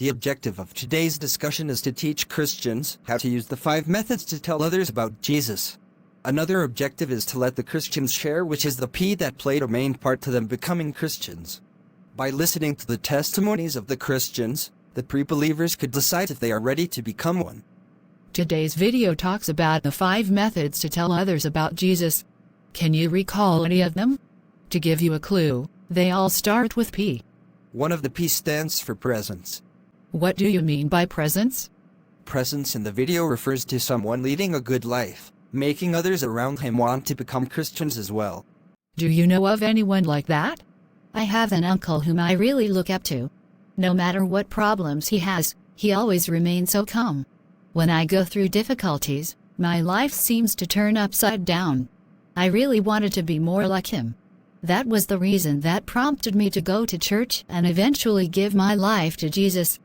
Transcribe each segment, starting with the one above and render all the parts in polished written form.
The objective of today's discussion is to teach Christians how to use the 5 methods to tell others about Jesus. Another objective is to let the Christians share which is the P that played a main part to them becoming Christians. By listening to the testimonies of the Christians, the pre-believers could decide if they are ready to become one. Today's video talks about the 5 methods to tell others about Jesus. Can you recall any of them? To give you a clue, they all start with P. One of the P stands for presence. What do you mean by presence? Presence in the video refers to someone leading a good life, making others around him want to become Christians as well. Do you know of anyone like that? I have an uncle whom I really look up to. No matter what problems he has, he always remains so calm. When I go through difficulties, my life seems to turn upside down. I really wanted to be more like him. That was the reason that prompted me to go to church and eventually give my life to Jesus.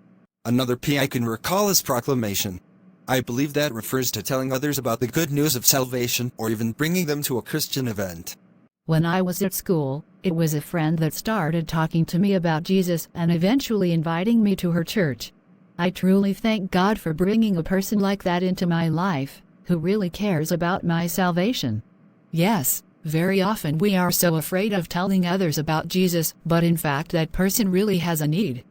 Another P I can recall is proclamation. I believe that refers to telling others about the good news of salvation or even bringing them to a Christian event. When I was at school, it was a friend that started talking to me about Jesus and eventually inviting me to her church. I truly thank God for bringing a person like that into my life, who really cares about my salvation. Yes, very often we are so afraid of telling others about Jesus, but in fact that person really has a need.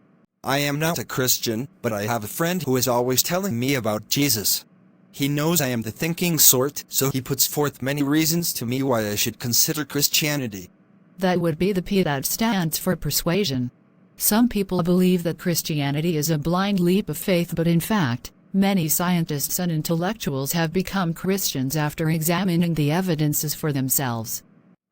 I am not a Christian, but I have a friend who is always telling me about Jesus. He knows I am the thinking sort, so he puts forth many reasons to me why I should consider Christianity. That would be the P that stands for persuasion. Some people believe that Christianity is a blind leap of faith, but in fact, many scientists and intellectuals have become Christians after examining the evidences for themselves.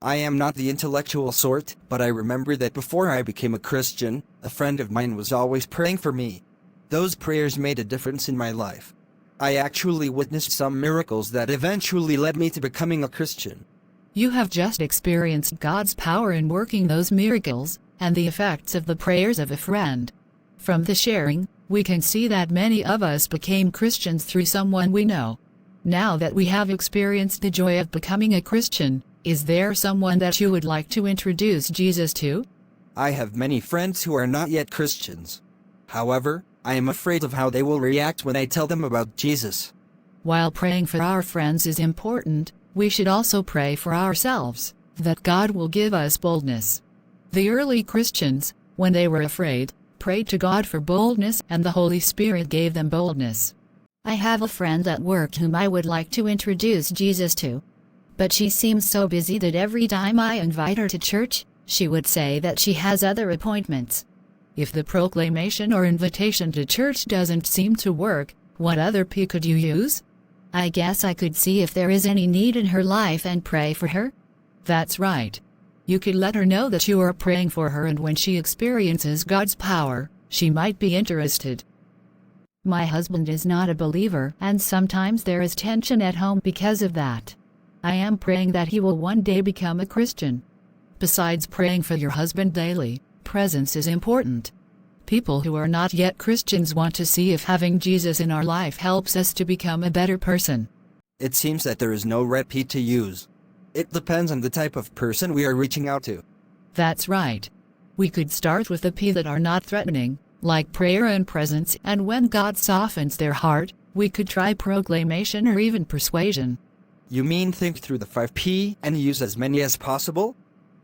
I am not the intellectual sort, but I remember that before I became a Christian, a friend of mine was always praying for me. Those prayers made a difference in my life. I actually witnessed some miracles that eventually led me to becoming a Christian. You have just experienced God's power in working those miracles, and the effects of the prayers of a friend. From the sharing, we can see that many of us became Christians through someone we know. Now that we have experienced the joy of becoming a Christian, is there someone that you would like to introduce Jesus to? I have many friends who are not yet Christians. However, I am afraid of how they will react when I tell them about Jesus. While praying for our friends is important, we should also pray for ourselves, that God will give us boldness. The early Christians, when they were afraid, prayed to God for boldness, and the Holy Spirit gave them boldness. I have a friend at work whom I would like to introduce Jesus to. But she seems so busy that every time I invite her to church, she would say that she has other appointments. If the proclamation or invitation to church doesn't seem to work, what other P could you use? I guess I could see if there is any need in her life and pray for her. That's right. You could let her know that you are praying for her, and when she experiences God's power, she might be interested. My husband is not a believer, and sometimes there is tension at home because of that. I am praying that he will one day become a Christian. Besides praying for your husband daily, presence is important. People who are not yet Christians want to see if having Jesus in our life helps us to become a better person. It seems that there is no red P to use. It depends on the type of person we are reaching out to. That's right. We could start with the P that are not threatening, like prayer and presence, and when God softens their heart, we could try proclamation or even persuasion. You mean think through the 5 P and use as many as possible?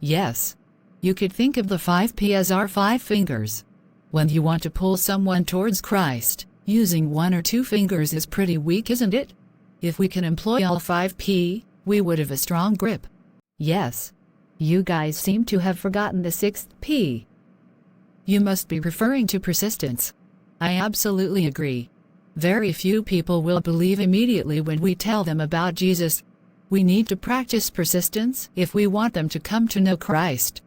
Yes. You could think of the 5 P as our 5 fingers. When you want to pull someone towards Christ, using 1 or 2 fingers is pretty weak, isn't it? If we can employ all 5 P, we would have a strong grip. Yes. You guys seem to have forgotten the 6th P. You must be referring to persistence. I absolutely agree. Very few people will believe immediately when we tell them about Jesus. We need to practice persistence if we want them to come to know Christ.